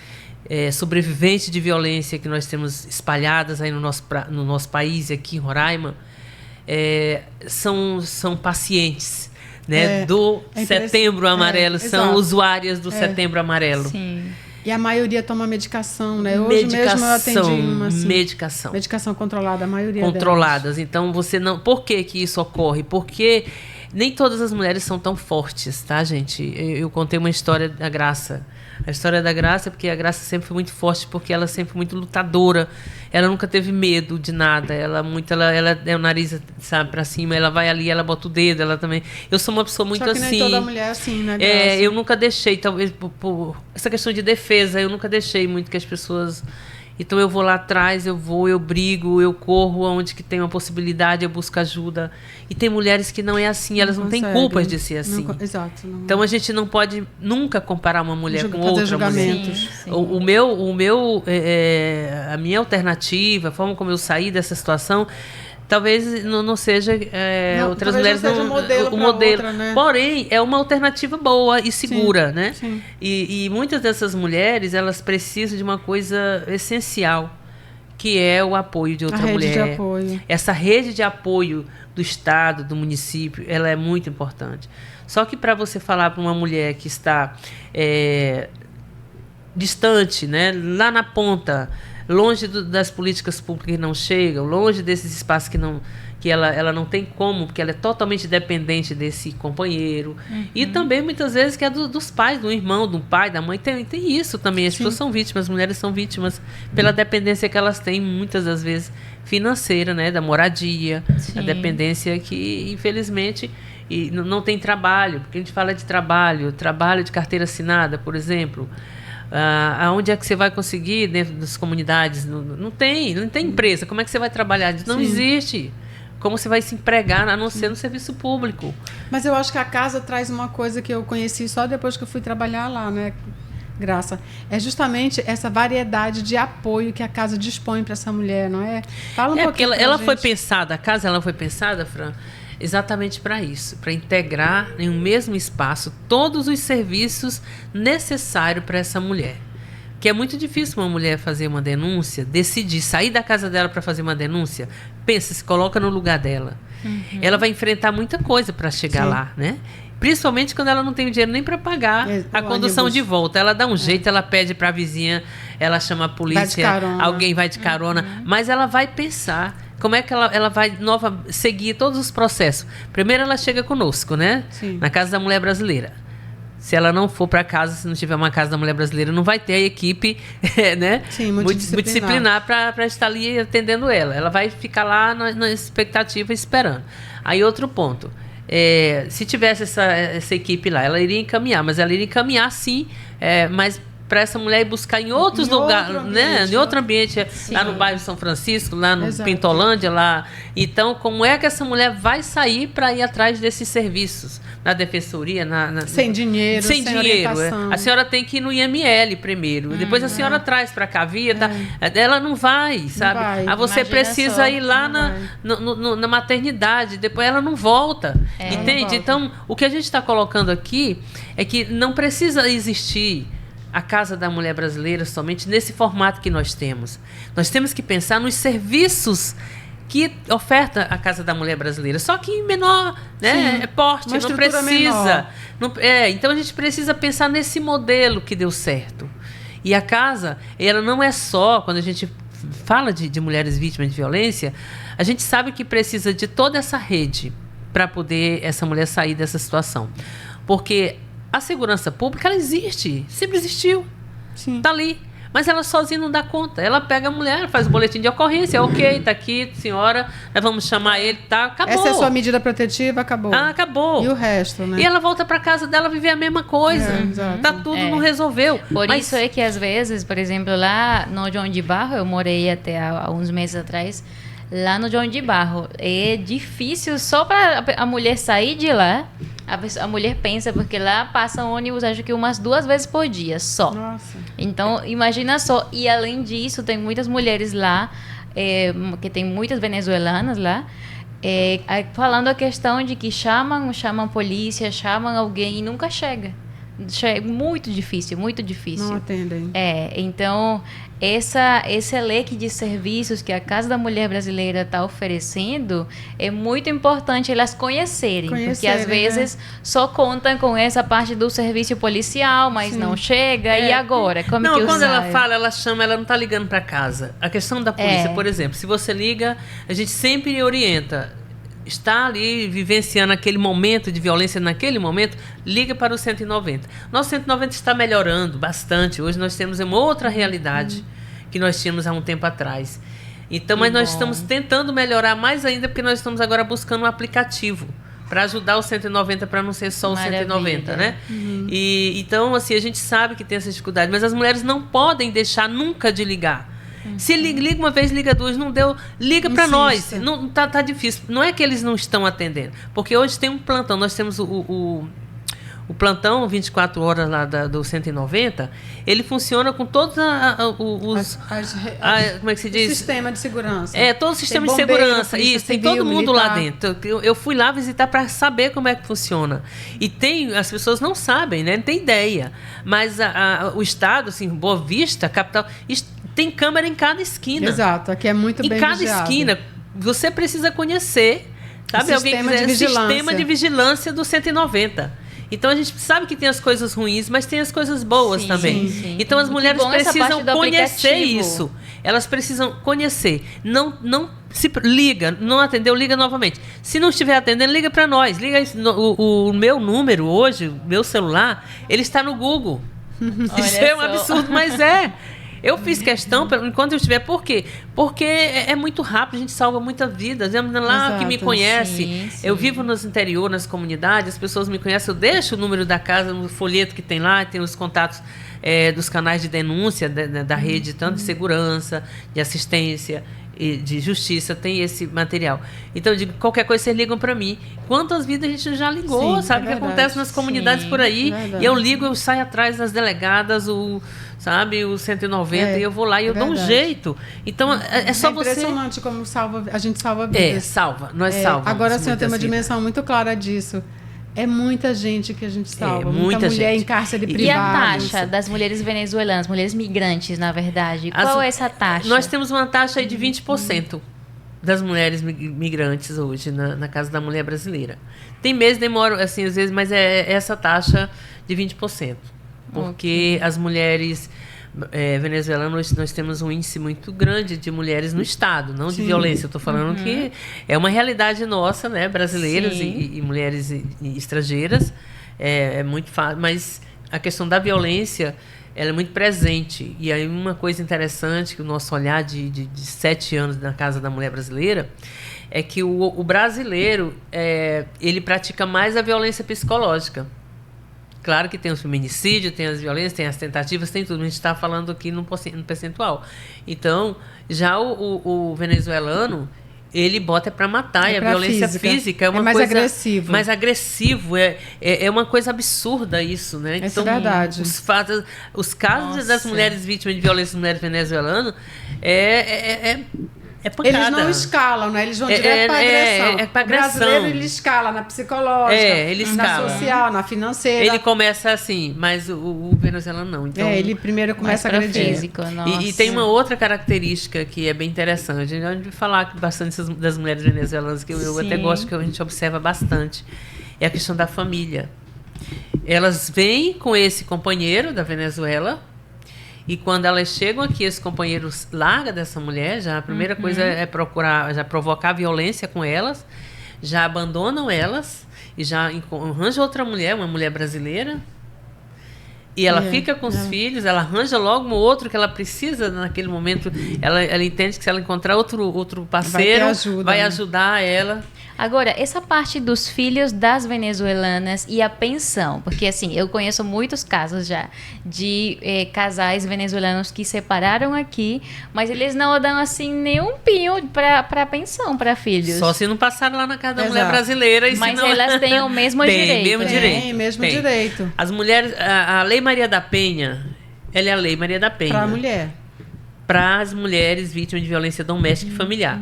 C: sobreviventes de violência que nós temos espalhadas aí no nosso país, aqui em Roraima, são pacientes, né, do Setembro Amarelo, são usuárias do Setembro Amarelo.
A: Sim. E a maioria toma medicação, né? Hoje mesmo eu atendi uma medicação controlada, a maioria
C: controladas.
A: delas.
C: Então você não. Por que isso ocorre? Porque nem todas as mulheres são tão fortes, tá, gente? Eu contei uma história da Graça. A história da Graça, porque a Graça sempre foi muito forte, porque ela sempre foi muito lutadora. Ela nunca teve medo de nada. Ela é o nariz, sabe, pra cima. Ela vai ali, ela bota o dedo. Ela também. Eu sou uma pessoa muito
A: Só que
C: assim.
A: Nem toda mulher é assim, né, Graça?
C: Eu nunca deixei, talvez por essa questão de defesa, eu nunca deixei muito que as pessoas Então eu vou lá atrás, eu brigo, eu corro onde que tem uma possibilidade, eu busco ajuda. E tem mulheres que não é assim, elas não têm culpas de ser assim.
A: Exato.
C: Então a gente não pode nunca comparar uma mulher com outra mulher.
B: Sim.
C: A minha alternativa, a forma como eu saí dessa situação, talvez não seja outras mulheres
A: não seja
C: o modelo.
A: Outra, né?
C: Porém, é uma alternativa boa e segura,
A: sim,
C: né?
A: Sim.
C: E muitas dessas mulheres, elas precisam de uma coisa essencial, que é o apoio de outra mulher.
A: Rede de apoio.
C: Essa rede de apoio do Estado, do município, ela é muito importante. Só que para você falar para uma mulher que está distante, né, lá na ponta, longe das políticas públicas que não chegam, longe desses espaços que ela não tem como, porque ela é totalmente dependente desse companheiro. E também, muitas vezes, que é dos pais, do irmão, do pai, da mãe. Tem isso também. As pessoas são vítimas, as mulheres são vítimas pela dependência que elas têm, muitas das vezes, financeira, né? Da moradia, a dependência que, infelizmente, não tem trabalho. Porque a gente fala de trabalho de carteira assinada, por exemplo. Aonde é que você vai conseguir dentro das comunidades? Não tem empresa. Como é que você vai trabalhar? Não existe. Como você vai se empregar, a não ser no serviço público?
A: Mas eu acho que a casa traz uma coisa que eu conheci só depois que eu fui trabalhar lá, né, Graça? É justamente essa variedade de apoio que a casa dispõe para essa mulher, não é? Fala um pouquinho.
C: Porque ela foi pensada, a casa foi pensada, Fran, exatamente para isso, para integrar em um mesmo espaço todos os serviços necessários para essa mulher. Que é muito difícil uma mulher fazer uma denúncia, decidir sair da casa dela para fazer uma denúncia. Pensa, se coloca no lugar dela. Ela vai enfrentar muita coisa para chegar lá, né? Principalmente quando ela não tem dinheiro nem para pagar a condução de volta. Ela dá um jeito, ela pede para a vizinha, ela chama a polícia, alguém vai de carona, mas ela vai pensar. Como é que ela vai seguir todos os processos? Primeiro ela chega conosco, né?
A: Sim.
C: Na Casa da Mulher Brasileira. Se ela não for para casa, se não tiver uma Casa da Mulher Brasileira, não vai ter a equipe né?
A: Sim, multidisciplinar
C: para estar ali atendendo ela. Ela vai ficar lá na expectativa, esperando. Aí outro ponto. Se tivesse essa equipe lá, ela iria encaminhar, mas ela iria encaminhar sim, mas para essa mulher ir buscar em outros lugares, né? Em outro ambiente, lá no bairro São Francisco, lá no Pintolândia, lá. Então, como é que essa mulher vai sair para ir atrás desses serviços? Na defensoria,
A: sem dinheiro, sem orientação.
C: A senhora tem que ir no IML primeiro. Depois a senhora traz para cá, via, tá? Ela não vai, sabe?
A: Não vai.
C: Você
B: Imagina
C: precisa ir lá
A: na
C: maternidade, depois ela não volta. Entende?
A: Volta.
C: Então, o que a gente está colocando aqui é que não precisa existir a Casa da Mulher Brasileira somente nesse formato que nós temos. Nós temos que pensar nos serviços que oferta a Casa da Mulher Brasileira, só que em menor, né, porte, não precisa. Então a gente precisa pensar nesse modelo que deu certo. E a casa, ela não é só, quando a gente fala de mulheres vítimas de violência, a gente sabe que precisa de toda essa rede para poder essa mulher sair dessa situação. Porque a segurança pública, ela existe, sempre existiu, está ali. Mas ela sozinha não dá conta. Ela pega a mulher, faz o boletim de ocorrência. Ok, está aqui, senhora, nós vamos chamar ele, tá? Acabou.
A: Essa é a sua medida protetiva, acabou.
C: Acabou.
A: E o resto, né?
C: E ela volta para casa dela viver a mesma coisa. Não resolveu.
B: Isso é que às vezes, por exemplo, lá no João de Barro, eu morei até há uns meses atrás, lá no João de Barro, é difícil só para a mulher sair de lá. A mulher pensa, porque lá passa ônibus, acho que umas 2 vezes por dia, só.
A: Nossa.
B: Então, imagina só. E, além disso, tem muitas mulheres lá, que tem muitas venezuelanas lá, falando a questão de que chamam polícia, chamam alguém e nunca chega. Muito difícil, muito difícil.
A: Não atendem.
B: Então, esse leque de serviços que a Casa da Mulher Brasileira está oferecendo é muito importante elas conhecerem, porque às vezes só contam com essa parte do serviço policial, mas não chega. E agora? Como que
C: quando ela fala, ela chama, ela não está ligando para casa. A questão da polícia, por exemplo, se você liga, a gente sempre orienta. Está ali vivenciando aquele momento de violência naquele momento, liga para o 190. Nosso 190 está melhorando bastante. Hoje nós temos uma outra realidade que nós tínhamos há um tempo atrás. Então, mas nós estamos tentando melhorar mais ainda, porque nós estamos agora buscando um aplicativo para ajudar o 190 para não ser só o 190, né? E então, assim, a gente sabe que tem essa dificuldade, mas as mulheres não podem deixar nunca de ligar. Se liga uma vez, liga duas, não deu, liga para nós. Não, tá difícil. Não é que eles não estão atendendo, porque hoje tem um plantão, nós temos o plantão 24 horas lá do 190, ele funciona com todos os... como é que se diz?
A: O sistema de segurança.
C: Todo o sistema de segurança. Isso, tem todo mundo lá dentro. Eu fui lá visitar para saber como é que funciona. E as pessoas não sabem, né? Não tem ideia. Mas o Estado, assim, Boa Vista, capital, tem câmera em cada esquina.
A: Exato, aqui é muito bem vigiado.
C: Em cada esquina. Você precisa conhecer, sabe? Sistema de vigilância do 190. Então, a gente sabe que tem as coisas ruins, mas tem as coisas boas também. Sim. Então, as mulheres precisam conhecer isso. Elas precisam conhecer. Não se liga, não atendeu, liga novamente. Se não estiver atendendo, liga para nós. O meu número hoje, o meu celular, ele está no Google. Isso é um absurdo, mas é. Eu fiz questão, enquanto eu estiver, por quê? Porque é muito rápido, a gente salva muita vida. Lá que me conhece, sim. Eu vivo nos interior, nas comunidades, as pessoas me conhecem, eu deixo o número da casa no folheto que tem lá, tem os contatos dos canais de denúncia da rede, tanto de segurança, de assistência, e de justiça, tem esse material. Então, eu digo, qualquer coisa, vocês ligam para mim. Quantas vidas a gente já ligou, sim, sabe? O que acontece nas comunidades por aí. E eu ligo, eu saio atrás das delegadas, o 190, e eu vou lá e eu dou um jeito. Então, é só você...
A: É impressionante como a gente salva vidas.
C: Nós salvamos.
A: Agora, assim, eu tenho uma dimensão muito clara disso. É muita gente que a gente salva. Muita mulher gente. Em cárcere privado.
B: E a taxa das mulheres venezuelanas, mulheres migrantes, na verdade? Qual é essa taxa?
C: Nós temos uma taxa aí de 20% das mulheres migrantes hoje na Casa da Mulher Brasileira. Tem meses, demora, assim, às vezes, mas é essa taxa de 20%. Porque as mulheres venezuelanas, nós temos um índice muito grande de mulheres no Estado, não de violência. Eu estou falando que é uma realidade nossa, né, brasileiras e mulheres estrangeiras. É muito fácil, mas a questão da violência, ela é muito presente. E aí uma coisa interessante, que o nosso olhar de 7 anos na Casa da Mulher Brasileira, é que o brasileiro, ele pratica mais a violência psicológica. Claro que tem o feminicídio, tem as violências, tem as tentativas, tem tudo. A gente está falando aqui no percentual. Então, já o venezuelano, ele bota para matar. E a violência física é uma
A: mais
C: coisa...
A: agressivo.
C: Mais agressivo. É uma coisa absurda isso, né?
A: Isso é verdade.
C: Os casos das mulheres vítimas de violência, mulheres venezuelanas, é pancada.
A: Eles não escalam, né? Eles vão direto para agressão.
C: Pra agressão.
A: O brasileiro, ele escala na psicológica,
C: ele escala.
A: Na social, na financeira.
C: Ele começa assim, mas o venezuelano não. Então,
A: ele primeiro começa a agredir.
B: Físico,
C: e tem uma outra característica que é bem interessante. A gente vai falar bastante das mulheres venezuelanas, que eu até gosto, que a gente observa bastante. É a questão da família. Elas vêm com esse companheiro da Venezuela. E quando elas chegam aqui, esse companheiro larga dessa mulher, já a primeira coisa é procurar, já provocar violência com elas, já abandonam elas e já arranja outra mulher, uma mulher brasileira, e ela fica com os filhos, ela arranja logo um outro que ela precisa naquele momento, ela entende que se ela encontrar outro parceiro, vai ajudar ela.
B: Agora, essa parte dos filhos das venezuelanas e a pensão, porque assim, eu conheço muitos casos já de casais venezuelanos que separaram aqui, mas eles não dão assim nenhum pinho para pensão para filhos.
C: Só se não passaram lá na Casa da Mulher Brasileira.
B: Mas elas têm o mesmo direito.
A: Mesmo direito.
C: As mulheres, a Lei Maria da Penha, ela é a Lei Maria da Penha.
A: Para a mulher.
C: Para as mulheres vítimas de violência doméstica e familiar.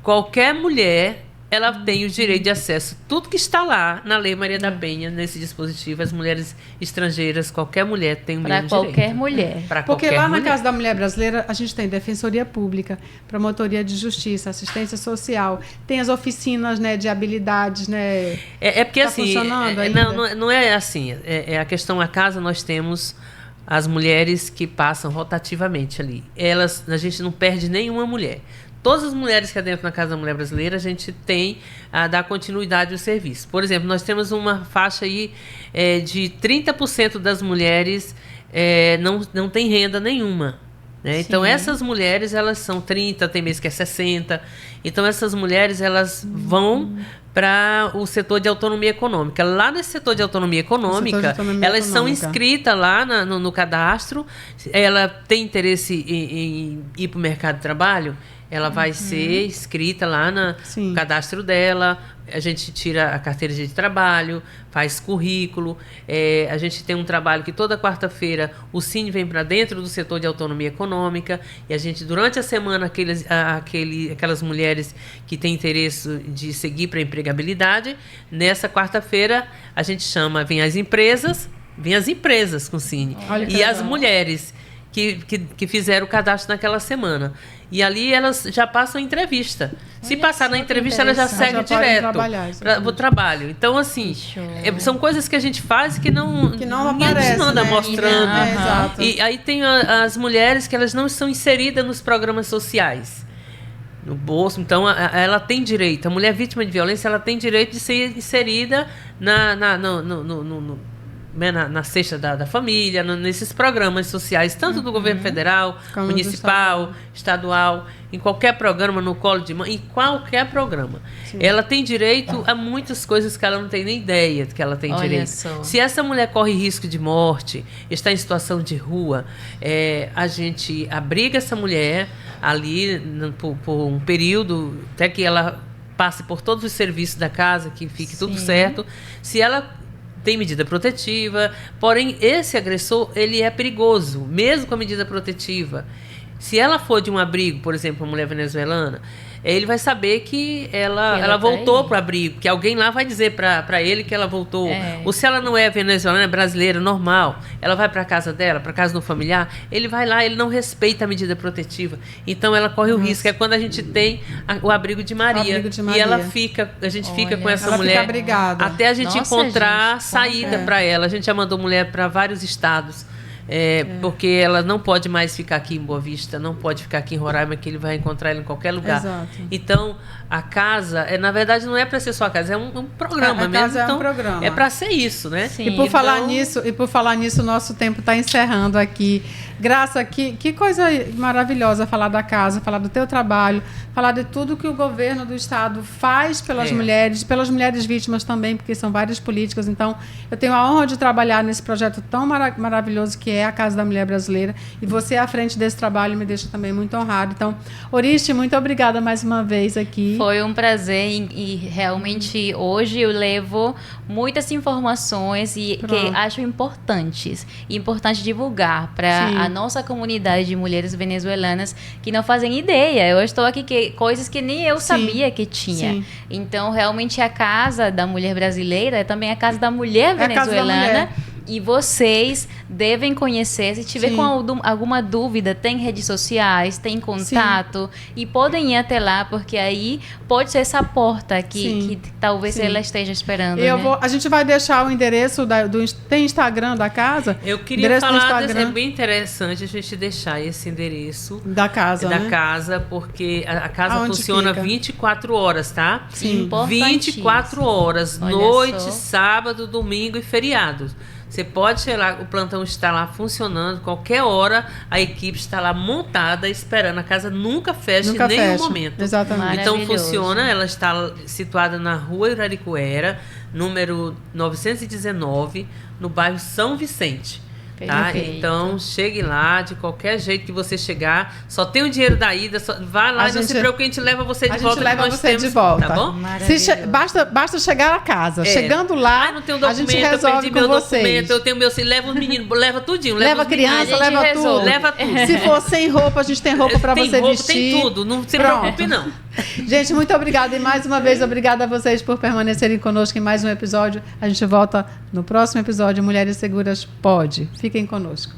C: Qualquer mulher, ela tem o direito de acesso. Tudo que está lá na Lei Maria da Penha, nesse dispositivo, as mulheres estrangeiras, qualquer mulher tem o mesmo direito.
B: Para qualquer mulher.
A: Porque lá na Casa da Mulher Brasileira, a gente tem Defensoria Pública, Promotoria de Justiça, Assistência Social, tem as oficinas, né, de habilidades, né?
C: Porque
A: tá
C: assim,
A: funcionando ainda?
C: não é assim. A questão, a casa, nós temos as mulheres que passam rotativamente ali. A gente não perde nenhuma mulher. Todas as mulheres que há dentro da Casa da Mulher Brasileira, a gente tem a dar continuidade ao serviço. Por exemplo, nós temos uma faixa aí de 30% das mulheres não tem renda nenhuma. Né? Então, essas mulheres, elas são 30, tem mês que é 60. Então, essas mulheres, elas vão para o setor de autonomia econômica. Lá nesse setor de autonomia econômica, elas são inscritas lá no cadastro. Ela tem interesse em ir para o mercado de trabalho, ela vai ser inscrita lá no cadastro dela. A gente tira a carteira de trabalho, faz currículo. A gente tem um trabalho que toda quarta-feira o Cine vem para dentro do setor de autonomia econômica, e a gente, durante a semana, aquelas mulheres que têm interesse de seguir para a empregabilidade, nessa quarta-feira a gente vem as empresas com o Cine. E as mulheres que fizeram o cadastro naquela semana. E ali elas já passam a entrevista. Se passar na entrevista, ela já segue direto para o trabalho. Então, assim, são coisas que a gente faz que não aparece, anda mostrando.
A: Exato.
C: E aí tem as mulheres que elas não estão inseridas nos programas sociais. No bolso. Então, ela tem direito. A mulher vítima de violência, ela tem direito de ser inserida na cesta da família, nesses programas sociais, tanto do governo federal, como municipal, estadual, em qualquer programa, no colo de mãe, em qualquer programa. Sim. Ela tem direito a muitas coisas que ela não tem nem ideia de que ela tem direito. Se essa mulher corre risco de morte, está em situação de rua, a gente abriga essa mulher ali por um período, até que ela passe por todos os serviços da casa, que fique tudo certo. Se ela tem medida protetiva, porém esse agressor, ele é perigoso, mesmo com a medida protetiva. Se ela for de um abrigo, por exemplo, uma mulher venezuelana, ele vai saber que ela voltou para o abrigo, que alguém lá vai dizer para ele que ela voltou. Ou se ela não é venezuelana, é brasileira, normal, ela vai para a casa dela, para a casa do familiar, ele vai lá, ele não respeita a medida protetiva. Então ela corre o risco. É quando a gente tem o abrigo de Maria. E ela a gente fica com essa mulher até a gente encontrar saída para ela. A gente já mandou mulher para vários estados. Porque ela não pode mais ficar aqui em Boa Vista, não pode ficar aqui em Roraima, que ele vai encontrar ela em qualquer lugar.
A: Exato.
C: Então, a casa, na verdade, não é para ser só a casa, é um programa mesmo.
A: Casa
C: então,
A: um programa.
C: É para ser isso, né?
A: Sim. E por falar nisso, o nosso tempo está encerrando aqui. Graça, que coisa maravilhosa falar da casa, falar do teu trabalho, falar de tudo que o governo do estado faz pelas mulheres vítimas também, porque são várias políticas. Então, eu tenho a honra de trabalhar nesse projeto tão maravilhoso que é a Casa da Mulher Brasileira, e você à frente desse trabalho me deixa também muito honrado. Então, Oriste, muito obrigada mais uma vez aqui.
B: Foi um prazer e realmente hoje eu levo muitas informações que acho importante divulgar para a nossa comunidade de mulheres venezuelanas que não fazem ideia. Eu estou aqui coisas que nem eu sabia que tinha. Sim. Então, realmente, a Casa da Mulher Brasileira é também a Casa da Mulher venezuelana. E vocês devem conhecer. Se tiver com alguma dúvida, tem redes sociais, tem contato. E podem ir até lá, porque aí pode ser essa porta que talvez ela esteja esperando.
A: A gente vai deixar o endereço tem Instagram da casa?
C: Eu queria falar, é bem interessante a gente deixar esse endereço
A: da casa,
C: porque a casa funciona 24 horas, tá?
B: Sim.
C: 24 horas, noite, sábado, domingo e feriados. Você pode ir lá, o plantão está lá funcionando, qualquer hora a equipe está lá montada, esperando. A casa nunca fecha em nenhum momento.
A: Exatamente.
C: Então funciona, ela está situada na rua Iraricuera, número 919, no bairro São Vicente. Tá? Então, chegue lá, de qualquer jeito que você chegar. Só tem o dinheiro da ida, vai lá, não se preocupe, a gente leva você de volta.
A: Tá bom? Basta chegar a casa. Chegando lá,
C: não tem um documento,
A: a gente resolve com vocês.
C: Eu tenho meu, leva os meninos, leva tudinho.
A: Leva criança, leva tudo.
C: Leva tudo.
A: Se for sem roupa, a gente tem roupa para você vestir.
C: Tem tudo, não se preocupe não.
A: Gente, muito obrigada. E mais uma vez, obrigada a vocês por permanecerem conosco em mais um episódio. A gente volta no próximo episódio. Mulheres Seguras Pode. Fiquem conosco.